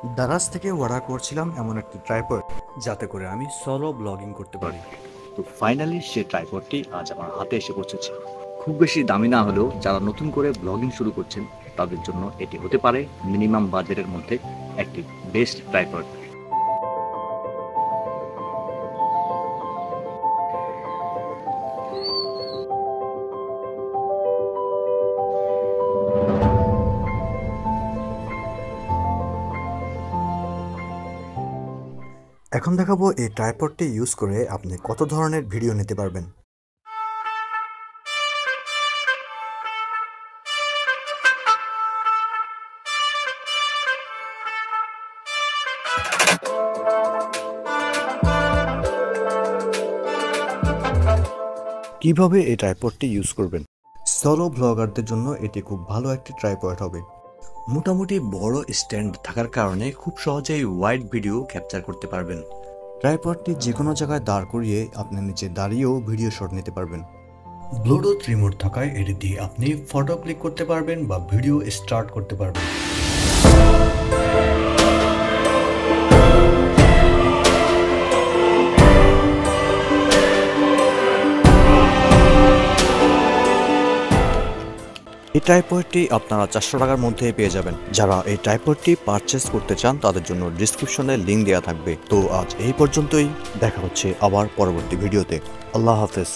দারাজ থেকে অর্ডার করছিলাম এমন একটি ট্রাইপড যাতে করে আমি সলো ব্লগিং করতে পারি। তো ফাইনালি সে ট্রাইপডটি আজ আমার হাতে এসে পৌঁছেছে। খুব বেশি দামি না হলেও যারা নতুন করে ব্লগিং শুরু করছেন তাদের জন্য এটি হতে পারে মিনিমাম বাজেটের মধ্যে একটি বেস্ট ট্রাইপড। এখন দেখাবো এই ট্রাইপডটি ইউজ করে আপনি কত ধরনের ভিডিও নিতে পারবেন। কিভাবে এই ট্রাইপডটি ইউজ করবেন? সোলো ব্লগারদের জন্য এটি খুব ভালো একটি ট্রাইপড হবে। মোটামুটি বড় স্ট্যান্ড থাকার কারণে খুব সহজেই ওয়াইড ভিডিও ক্যাপচার করতে পারবেন। ট্রাইপডটি যে কোনো জায়গায় দাঁড় করিয়ে আপনি নিচে দাঁড়িয়েও ভিডিও শট নিতে পারবেন। ব্লুটুথ রিমোট থাকায় এটি দিয়ে আপনি ফটো ক্লিক করতে পারবেন বা ভিডিও স্টার্ট করতে পারবেন। এই ট্রাইপডটি আপনারা 400 টাকার মধ্যে পেয়ে যাবেন। যারা এই ট্রাইপডটি পারচেস করতে চান তাদের জন্য ডিসক্রিপশনে লিংক দেওয়া থাকবে। তো আজ এই পর্যন্তই, দেখা হচ্ছে আবার পরবর্তী ভিডিওতে। আল্লাহ হাফেজ।